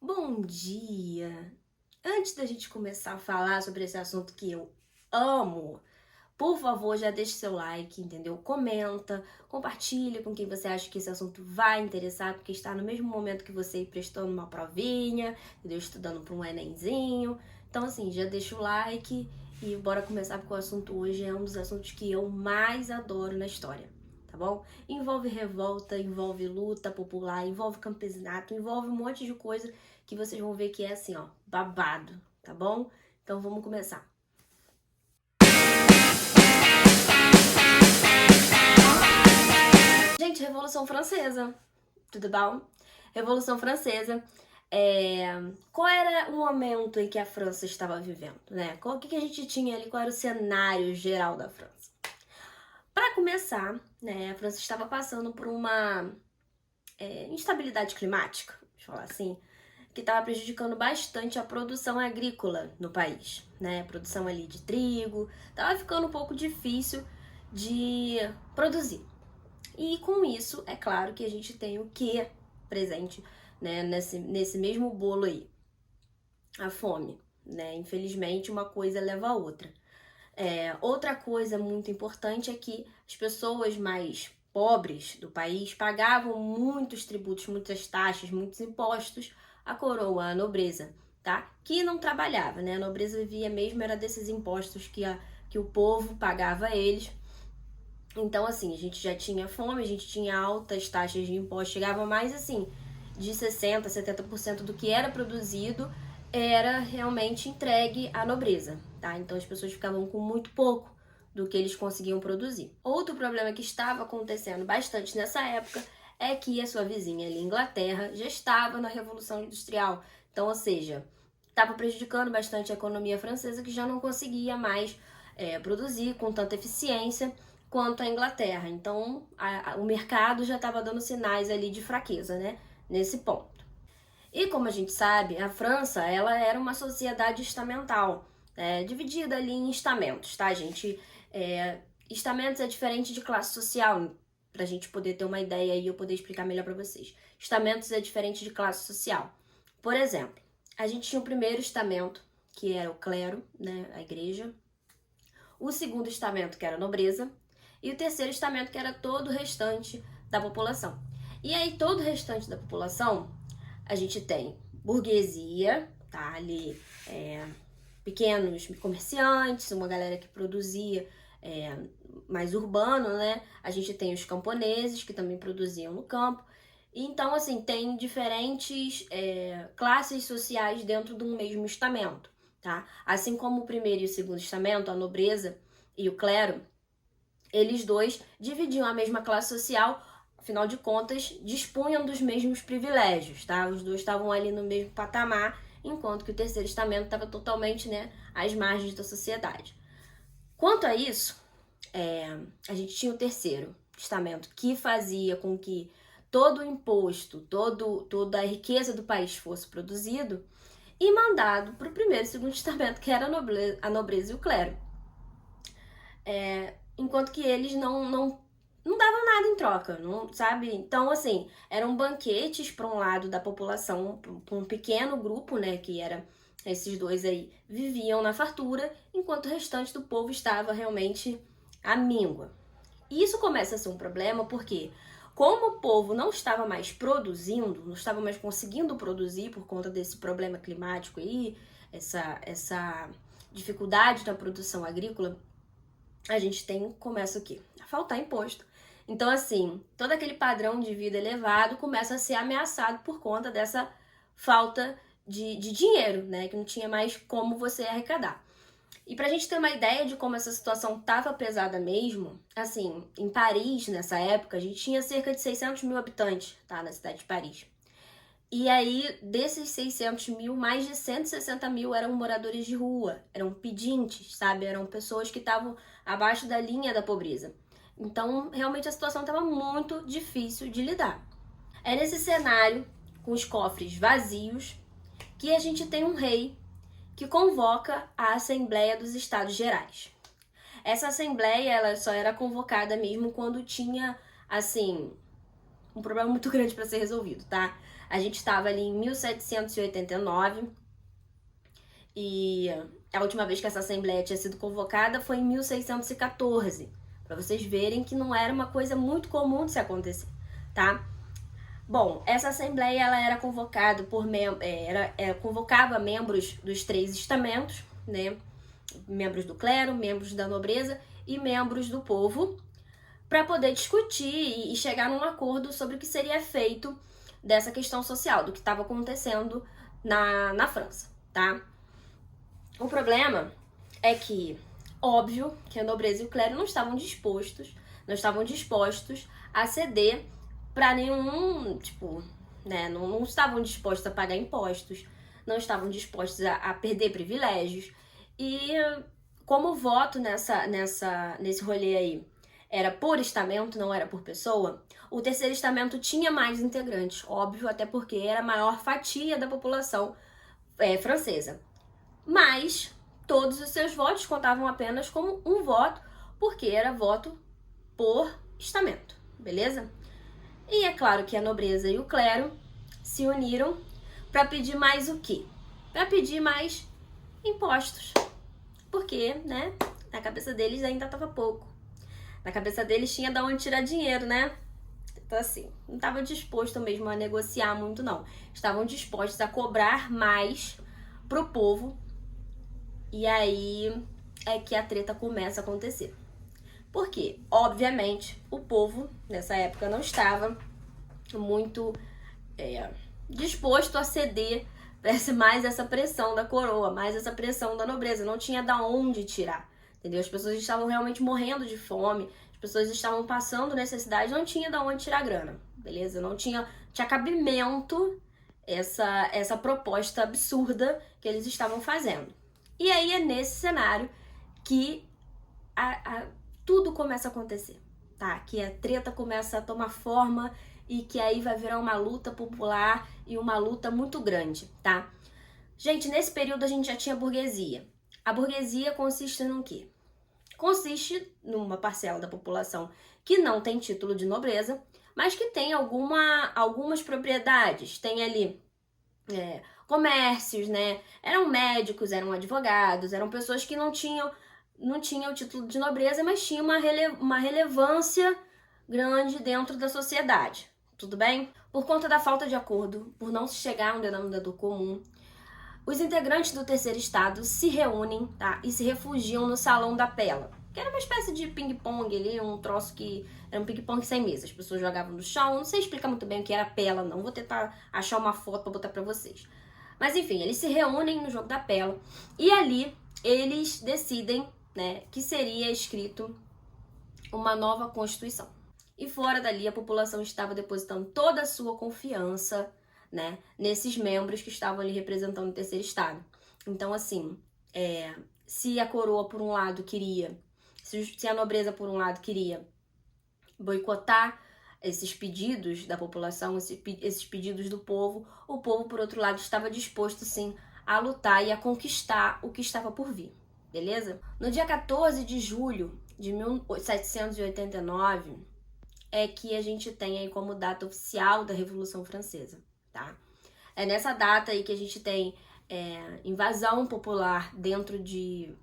Bom dia! Antes da gente começar a falar sobre esse assunto que eu amo, por favor, já deixe seu like, entendeu? Comenta, compartilha com quem você acha que esse assunto vai interessar, porque está no mesmo momento que você ir prestando uma provinha, entendeu? Estudando para um Enemzinho. Então, assim, já deixa o like e bora começar, porque o assunto hoje é um dos assuntos que eu mais adoro na história. Tá bom? Envolve revolta, envolve luta popular, envolve campesinato, envolve um monte de coisa que vocês vão ver que é assim, ó, babado, tá bom? Então vamos começar. Gente, Revolução Francesa, tudo bom? Revolução Francesa, qual era o momento em que a França estava vivendo, né? O que a gente tinha ali, qual era o cenário geral da França? Para começar, né, a França estava passando por uma instabilidade climática, vamos falar assim, que estava prejudicando bastante a produção agrícola no país, né? A produção ali de trigo, estava ficando um pouco difícil de produzir. E com isso, é claro que a gente tem o que presente, né, nesse mesmo bolo aí? A fome, né? Infelizmente, uma coisa leva a outra. Outra coisa muito importante é que as pessoas mais pobres do país pagavam muitos tributos, muitas taxas, muitos impostos à coroa, à nobreza, tá? Que não trabalhava, né? A nobreza vivia mesmo, era desses impostos que o povo pagava a eles. Então, assim, a gente já tinha fome, a gente tinha altas taxas de impostos, chegava mais, assim, de 60%, 70% do que era produzido era realmente entregue à nobreza, tá? Então as pessoas ficavam com muito pouco do que eles conseguiam produzir. Outro problema que estava acontecendo bastante nessa época é que a sua vizinha ali, Inglaterra, já estava na Revolução Industrial. Então, ou seja, estava prejudicando bastante a economia francesa, que já não conseguia mais produzir com tanta eficiência quanto a Inglaterra. Então, o mercado já estava dando sinais ali de fraqueza, né? Nesse ponto. E como a gente sabe, a França, ela era uma sociedade estamental, dividida ali em estamentos, tá, gente? Estamentos é diferente de classe social, pra gente poder ter uma ideia e eu poder explicar melhor pra vocês. Estamentos é diferente de classe social. Por exemplo, a gente tinha o primeiro estamento, que era o clero, né, a igreja. O segundo estamento, que era a nobreza. E o terceiro estamento, que era todo o restante da população. E aí, todo o restante da população, a gente tem burguesia, tá? Ali, pequenos comerciantes, uma galera que produzia mais urbano, né? A gente tem os camponeses, que também produziam no campo. Então, assim, tem diferentes classes sociais dentro de um mesmo estamento, tá? Assim como o primeiro e o segundo estamento, a nobreza e o clero, eles dois dividiam a mesma classe social, afinal de contas, dispunham dos mesmos privilégios, tá? Os dois estavam ali no mesmo patamar, enquanto que o terceiro estamento estava totalmente, né, às margens da sociedade. Quanto a isso, a gente tinha o terceiro estamento, que fazia com que todo o imposto, toda a riqueza do país fosse produzido e mandado para o primeiro e segundo estamento, que era a nobreza e o clero. Enquanto que eles não davam nada em troca, não, sabe? Então, assim, eram banquetes para um lado da população, para um pequeno grupo, né, que era esses dois aí, viviam na fartura, enquanto o restante do povo estava realmente à míngua. E isso começa a ser um problema porque, como o povo não estava mais produzindo, não estava mais conseguindo produzir por conta desse problema climático aí, essa dificuldade na produção agrícola, a gente começa o quê? A faltar imposto. Então, assim, todo aquele padrão de vida elevado começa a ser ameaçado por conta dessa falta de dinheiro, né? Que não tinha mais como você arrecadar. E pra gente ter uma ideia de como essa situação tava pesada mesmo, assim, em Paris, nessa época, a gente tinha cerca de 600 mil habitantes, tá? Na cidade de Paris. E aí, desses 600 mil, mais de 160 mil eram moradores de rua, eram pedintes, sabe? Eram pessoas que estavam abaixo da linha da pobreza. Então, realmente a situação estava muito difícil de lidar. É nesse cenário, com os cofres vazios, que a gente tem um rei que convoca a Assembleia dos Estados Gerais. Essa assembleia, ela só era convocada mesmo quando tinha, assim, um problema muito grande para ser resolvido, tá? A gente estava ali em 1789 e a última vez que essa assembleia tinha sido convocada foi em 1614, para vocês verem que não era uma coisa muito comum de se acontecer, tá? Bom, essa assembleia ela era convocada convocava membros dos 3 estamentos, né? Membros do clero, membros da nobreza e membros do povo, para poder discutir e chegar num acordo sobre o que seria feito dessa questão social, do que estava acontecendo na França, tá? O problema é que, óbvio, que a nobreza e o clero não estavam dispostos a ceder para nenhum, tipo, né, não estavam dispostos a pagar impostos, não estavam dispostos a perder privilégios. E como o voto nesse rolê aí era por estamento, não era por pessoa, o terceiro estamento tinha mais integrantes, óbvio, até porque era a maior fatia da população francesa. Mas todos os seus votos contavam apenas como um voto, porque era voto por estamento, beleza? E é claro que a nobreza e o clero se uniram para pedir mais o quê? Para pedir mais impostos. Porque, né, na cabeça deles ainda estava pouco. Na cabeça deles tinha de onde tirar dinheiro, né? Então, assim, não estavam dispostos mesmo a negociar muito, não. Estavam dispostos a cobrar mais pro povo. E aí é que a treta começa a acontecer. Por quê? Obviamente, o povo, nessa época, não estava muito disposto a ceder mais essa pressão da coroa, mais essa pressão da nobreza. Não tinha da onde tirar, entendeu? As pessoas estavam realmente morrendo de fome, as pessoas estavam passando necessidade, não tinha da onde tirar grana, beleza? Não tinha cabimento essa proposta absurda que eles estavam fazendo. E aí é nesse cenário que tudo começa a acontecer, tá? Que a treta começa a tomar forma e que aí vai virar uma luta popular e uma luta muito grande, tá? Gente, nesse período a gente já tinha burguesia. A burguesia consiste no quê? Consiste numa parcela da população que não tem título de nobreza, mas que tem algumas propriedades. Tem ali comércios, né? Eram médicos, eram advogados, eram pessoas que não tinham o título de nobreza, mas tinham uma relevância grande dentro da sociedade. Tudo bem? Por conta da falta de acordo, por não se chegar a um denominador comum, os integrantes do terceiro estado se reúnem, tá? E se refugiam no Salão da Pela, que era uma espécie de ping-pong ali, um troço que era um ping-pong sem mesa. As pessoas jogavam no chão, não sei explicar muito bem o que era pela, não. Vou tentar achar uma foto pra botar pra vocês. Mas enfim, eles se reúnem no jogo da pela e ali eles decidem, né, que seria escrito uma nova Constituição. E fora dali a população estava depositando toda a sua confiança, né, nesses membros que estavam ali representando o terceiro estado. Então, assim, se a coroa por um lado queria, se a nobreza por um lado queria boicotar esses pedidos da população, esses pedidos do povo, o povo por outro lado estava disposto sim a lutar e a conquistar o que estava por vir, beleza? No dia 14 de julho de 1789 é que a gente tem aí como data oficial da Revolução Francesa, tá? É nessa data aí que a gente tem invasão popular dentro de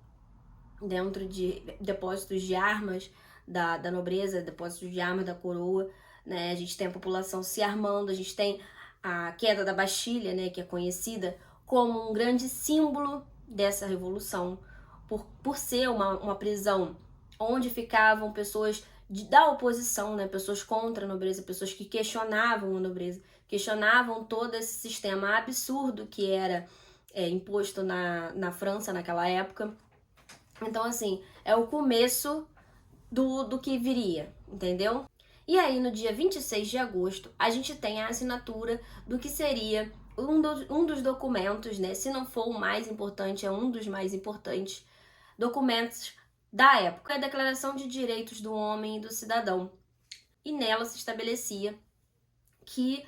depósitos de armas da nobreza, depósitos de armas da coroa, né? A gente tem a população se armando, a gente tem a queda da Bastilha, né, que é conhecida como um grande símbolo dessa revolução, por ser uma prisão onde ficavam pessoas da oposição, né, pessoas contra a nobreza, pessoas que questionavam a nobreza, questionavam todo esse sistema absurdo que era imposto na França naquela época. Então, assim, é o começo do que viria, entendeu? E aí, no dia 26 de agosto, a gente tem a assinatura do que seria um dos documentos, né? Se não for o mais importante, é um dos mais importantes documentos da época, a Declaração de Direitos do Homem e do Cidadão. E nela se estabelecia que,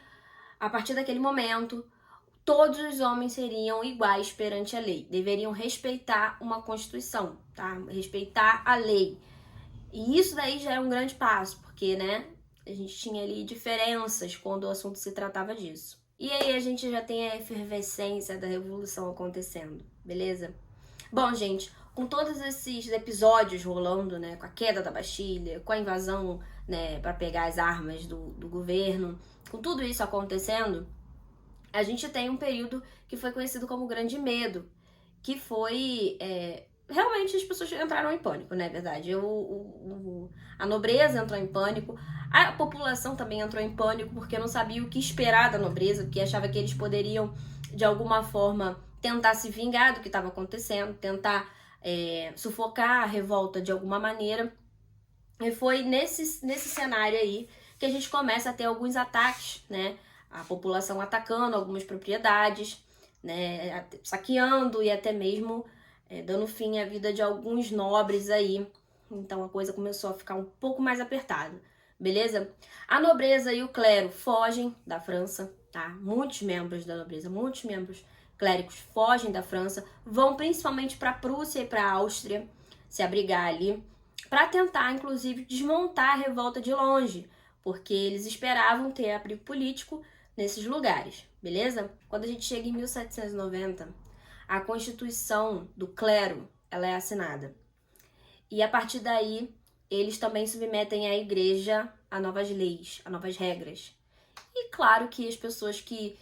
a partir daquele momento, todos os homens seriam iguais perante a lei, deveriam respeitar uma Constituição, tá? Respeitar a lei. E isso daí já é um grande passo, porque, né, a gente tinha ali diferenças quando o assunto se tratava disso. E aí a gente já tem a efervescência da revolução acontecendo, beleza? Bom, gente, com todos esses episódios rolando, né, com a queda da Bastilha, com a invasão, né, para pegar as armas do governo, com tudo isso acontecendo, a gente tem um período que foi conhecido como Grande Medo, que foi realmente as pessoas entraram em pânico, né? Verdade. A nobreza entrou em pânico, a população também entrou em pânico porque não sabia o que esperar da nobreza, porque achava que eles poderiam, de alguma forma, tentar se vingar do que estava acontecendo, tentar sufocar a revolta de alguma maneira. E foi nesse cenário aí que a gente começa a ter alguns ataques, né? A população atacando algumas propriedades, né? Saqueando e até mesmo dando fim à vida de alguns nobres aí. Então a coisa começou a ficar um pouco mais apertada, beleza? A nobreza e o clero fogem da França, tá? Muitos membros da nobreza, muitos membros clérigos fogem da França, vão principalmente para a Prússia e para a Áustria se abrigar ali, para tentar, inclusive, desmontar a revolta de longe, porque eles esperavam ter abrigo político nesses lugares, beleza? Quando a gente chega em 1790, a Constituição do clero ela é assinada. E a partir daí, eles também submetem a igreja a novas leis, a novas regras. E claro que as pessoas que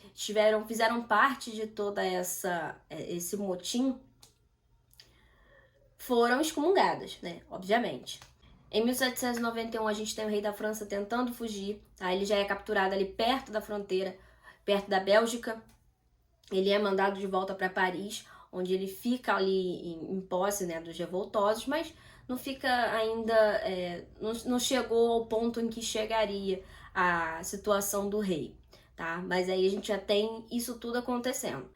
fizeram parte de toda esse motim foram excomungadas, né? Obviamente. Em 1791, a gente tem o rei da França tentando fugir, tá? Ele já é capturado ali perto da fronteira, perto da Bélgica. Ele é mandado de volta para Paris, onde ele fica ali em posse, né, dos revoltosos, mas não fica ainda, não chegou ao ponto em que chegaria a situação do rei, tá? Mas aí a gente já tem isso tudo acontecendo.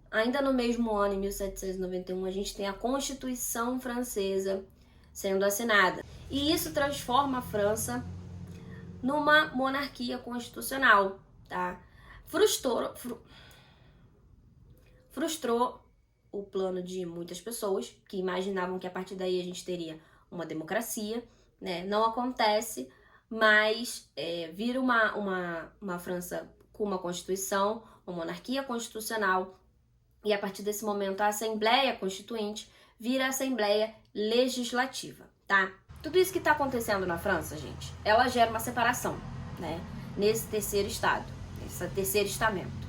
Ainda no mesmo ano, em 1791, a gente tem a Constituição Francesa sendo assinada. E isso transforma a França numa monarquia constitucional, tá? Frustrou o plano de muitas pessoas que imaginavam que a partir daí a gente teria uma democracia, né? Não acontece, mas vira uma França com uma constituição, uma monarquia constitucional, e a partir desse momento a Assembleia Constituinte vira a Assembleia Legislativa, tá? Tudo isso que está acontecendo na França, gente, ela gera uma separação, né? Nesse terceiro estado, nesse terceiro estamento.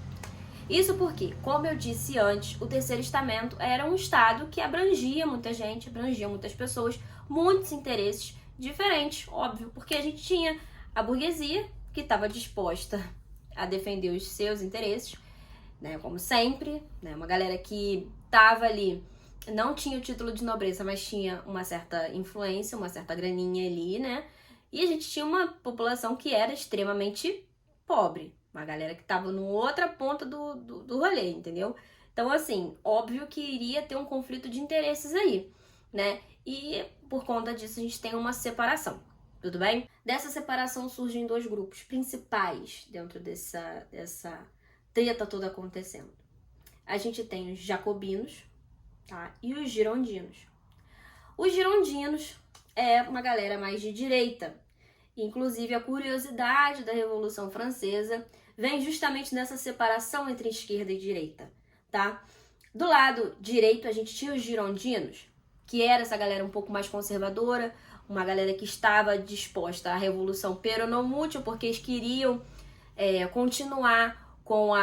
Isso porque, como eu disse antes, o terceiro estamento era um estado que abrangia muita gente, abrangia muitas pessoas, muitos interesses diferentes, óbvio, porque a gente tinha a burguesia que estava disposta a defender os seus interesses, né, como sempre, né, uma galera que estava ali, não tinha o título de nobreza, mas tinha uma certa influência, uma certa graninha ali, né, e a gente tinha uma população que era extremamente pobre, uma galera que tava numa outra ponta do rolê, entendeu? Então, assim, óbvio que iria ter um conflito de interesses aí, né? E por conta disso a gente tem uma separação, tudo bem? Dessa separação surgem dois grupos principais dentro dessa treta toda acontecendo. A gente tem os jacobinos, tá? E os girondinos. Os girondinos é uma galera mais de direita. Inclusive, a curiosidade da Revolução Francesa vem justamente nessa separação entre esquerda e direita, tá? Do lado direito, a gente tinha os girondinos, que era essa galera um pouco mais conservadora, uma galera que estava disposta à Revolução Peronomútil, porque eles queriam continuar com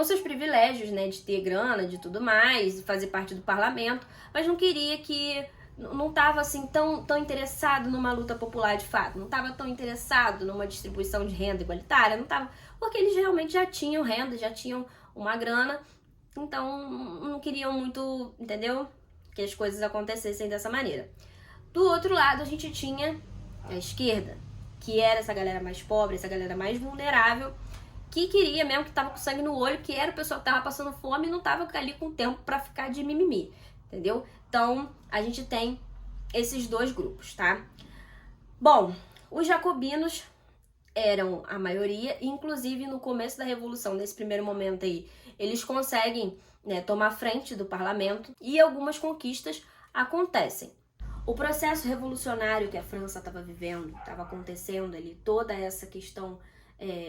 seus privilégios, né, de ter grana, de tudo mais, de fazer parte do parlamento, mas não queria que... não estava assim tão interessado numa luta popular de fato, não estava tão interessado numa distribuição de renda igualitária, não estava, porque eles realmente já tinham renda, já tinham uma grana, então não queriam muito, entendeu? Que as coisas acontecessem dessa maneira. Do outro lado, a gente tinha a esquerda, que era essa galera mais pobre, essa galera mais vulnerável, que queria mesmo, que estava com sangue no olho, que era o pessoal que estava passando fome e não estava ali com tempo para ficar de mimimi, entendeu? Então, a gente tem esses dois grupos, tá? Bom, os jacobinos eram a maioria, inclusive no começo da Revolução, nesse primeiro momento aí, eles conseguem, né, tomar frente do parlamento e algumas conquistas acontecem. O processo revolucionário que a França estava vivendo, estava acontecendo ali, toda essa questão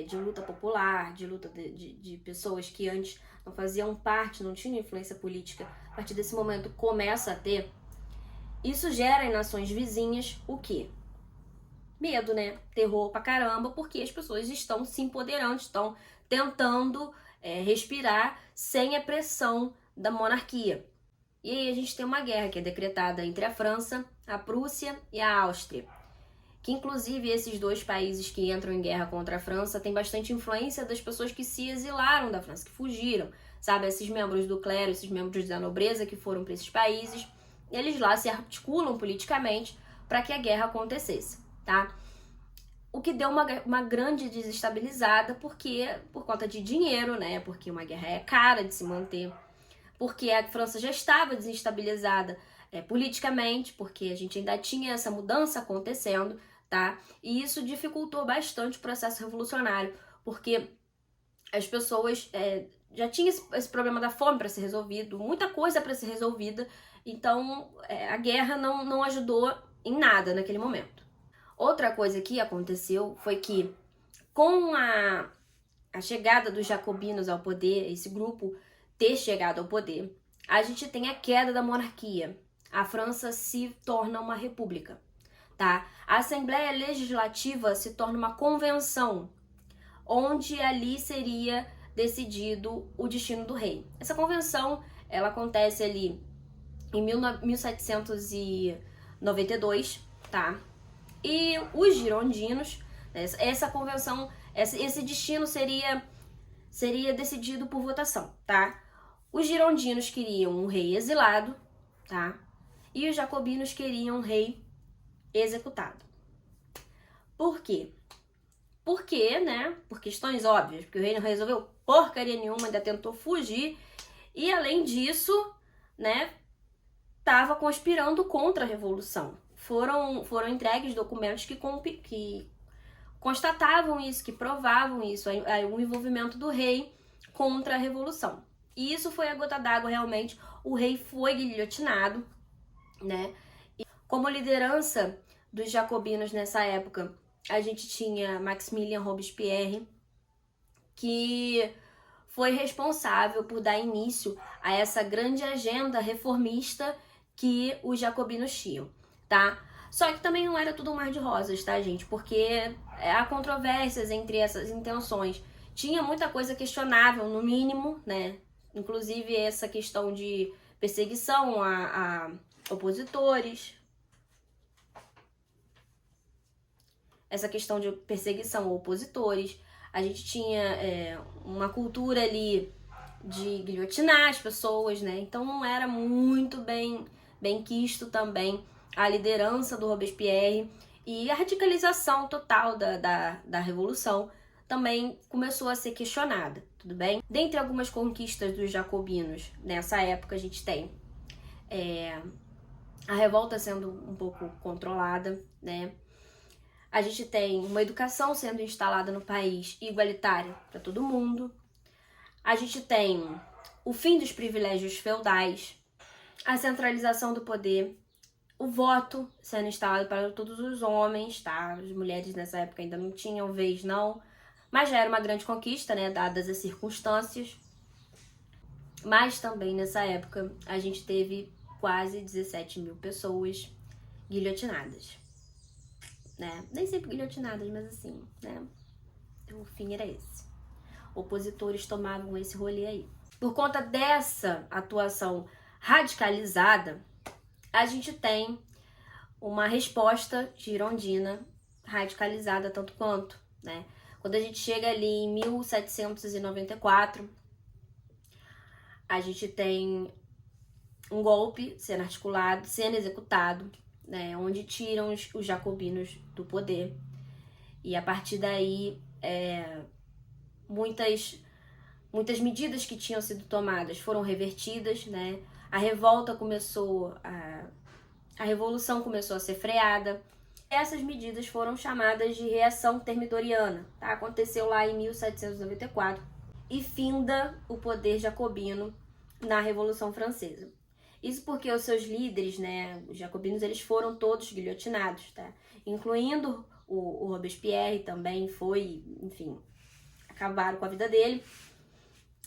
de luta popular, de luta de pessoas que antes não faziam parte, não tinham influência política, a partir desse momento começa a ter, isso gera em nações vizinhas o quê? Medo, né? Terror pra caramba, porque as pessoas estão se empoderando, estão tentando respirar sem a pressão da monarquia. E aí a gente tem uma guerra que é decretada entre a França, a Prússia e a Áustria. Que inclusive esses dois países que entram em guerra contra a França têm bastante influência das pessoas que se exilaram da França, que fugiram, sabe? Esses membros do clero, esses membros da nobreza que foram para esses países, eles lá se articulam politicamente para que a guerra acontecesse, tá? O que deu uma grande desestabilizada, porque por conta de dinheiro, né? Porque uma guerra é cara de se manter, porque a França já estava desestabilizada politicamente, porque a gente ainda tinha essa mudança acontecendo, tá? E isso dificultou bastante o processo revolucionário, porque as pessoas já tinham esse problema da fome para ser resolvido, muita coisa para ser resolvida, então a guerra não ajudou em nada naquele momento. Outra coisa que aconteceu foi que, com a chegada dos jacobinos ao poder, esse grupo ter chegado ao poder, a gente tem a queda da monarquia. A França se torna uma república, tá? A Assembleia Legislativa se torna uma convenção, onde ali seria decidido o destino do rei. Essa convenção, ela acontece ali em 1792, tá? E os girondinos, essa convenção, esse destino seria decidido por votação, tá? Os girondinos queriam um rei exilado, tá? E os jacobinos queriam um rei executado. Por quê? Porque, né? Por questões óbvias, porque o rei não resolveu porcaria nenhuma, ainda tentou fugir, e além disso, né, estava conspirando contra a revolução. Foram entregues documentos que constatavam isso, que provavam isso, o envolvimento do rei contra a revolução. E isso foi a gota d'água, realmente. O rei foi guilhotinado, né? E como liderança dos jacobinos nessa época, a gente tinha Maximilien Robespierre, que foi responsável por dar início a essa grande agenda reformista que os jacobinos tinham, tá? Só que também não era tudo um mar de rosas, tá, gente? Porque há controvérsias entre essas intenções. Tinha muita coisa questionável, no mínimo, né? Inclusive essa questão de perseguição a opositores. Essa questão de perseguição a opositores. A gente tinha uma cultura ali de guilhotinar as pessoas, né? Então não era muito bem quisto também a liderança do Robespierre, e a radicalização total da revolução também começou a ser questionada, tudo bem? Dentre algumas conquistas dos jacobinos nessa época, a gente tem a revolta sendo um pouco controlada, né? A gente tem uma educação sendo instalada no país igualitária para todo mundo. A gente tem o fim dos privilégios feudais, a centralização do poder, o voto sendo instalado para todos os homens, tá? As mulheres nessa época ainda não tinham vez, não. Mas já era uma grande conquista, né? Dadas as circunstâncias. Mas também nessa época a gente teve quase 17 mil pessoas guilhotinadas, né? Nem sempre guilhotinadas, mas assim, né? O fim era esse. Opositores tomavam esse rolê aí. Por conta dessa atuação radicalizada, a gente tem uma resposta girondina radicalizada tanto quanto, né? Quando a gente chega ali em 1794, a gente tem um golpe sendo articulado, sendo executado, né? Onde tiram os jacobinos do poder. E a partir daí, muitas medidas que tinham sido tomadas foram revertidas, né? A revolta começou, a revolução começou a ser freada. Essas medidas foram chamadas de reação termidoriana, tá? Aconteceu lá em 1794 e finda o poder jacobino na Revolução Francesa. Isso porque os seus líderes, né, os jacobinos, eles foram todos guilhotinados, tá? Incluindo o Robespierre também foi, enfim, acabaram com a vida dele.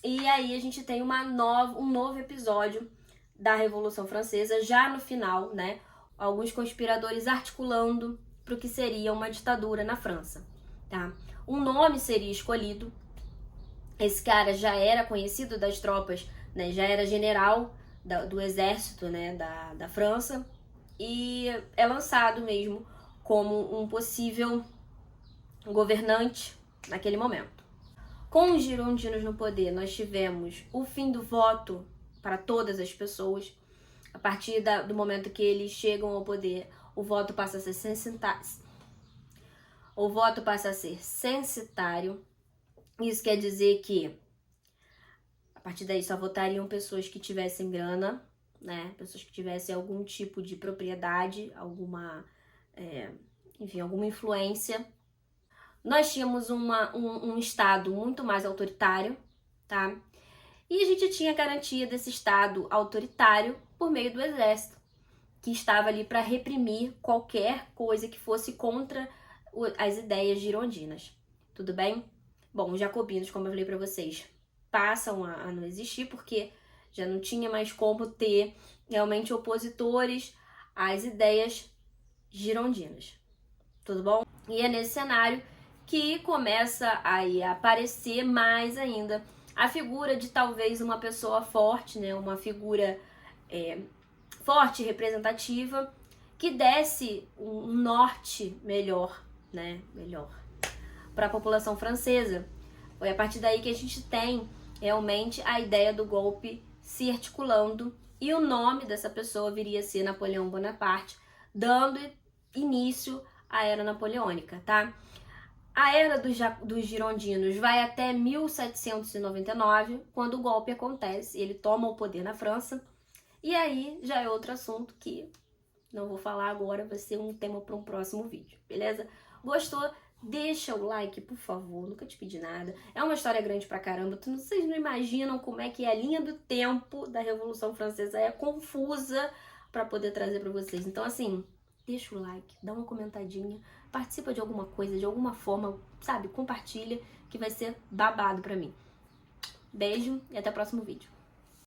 E aí a gente tem um novo episódio da Revolução Francesa, já no final, né? Alguns conspiradores articulando para o que seria uma ditadura na França, tá? Um nome seria escolhido. Esse cara já era conhecido das tropas, né? Já era general do exército, né? Da França. E é lançado mesmo como um possível governante naquele momento. Com os girondinos no poder, nós tivemos o fim do voto para todas as pessoas. A partir do momento que eles chegam ao poder, o voto passa a ser censitário. Isso quer dizer que, a partir daí, só votariam pessoas que tivessem grana, né? Pessoas que tivessem algum tipo de propriedade, alguma influência. Nós tínhamos um Estado muito mais autoritário, tá? E a gente tinha garantia desse Estado autoritário por meio do exército, que estava ali para reprimir qualquer coisa que fosse contra as ideias girondinas. Tudo bem? Bom, os jacobinos, como eu falei para vocês, passam a não existir, porque já não tinha mais como ter realmente opositores às ideias girondinas. Tudo bom? E é nesse cenário que começa aí a aparecer mais ainda a figura de talvez uma pessoa forte, né? Uma figura forte e representativa que desse um norte melhor, né? Melhor para a população francesa. Foi a partir daí que a gente tem realmente a ideia do golpe se articulando, e o nome dessa pessoa viria a ser Napoleão Bonaparte, dando início à Era Napoleônica, tá? A Era dos Girondinos vai até 1799, quando o golpe acontece, ele toma o poder na França, e aí já é outro assunto que não vou falar agora, vai ser um tema para um próximo vídeo, beleza? Gostou? Deixa o like, por favor, nunca te pedi nada. É uma história grande pra caramba, vocês não imaginam como é que a linha do tempo da Revolução Francesa é confusa pra poder trazer pra vocês. Então, assim, deixa o like, dá uma comentadinha, participa de alguma coisa, de alguma forma, sabe? Compartilha, que vai ser babado pra mim. Beijo e até o próximo vídeo.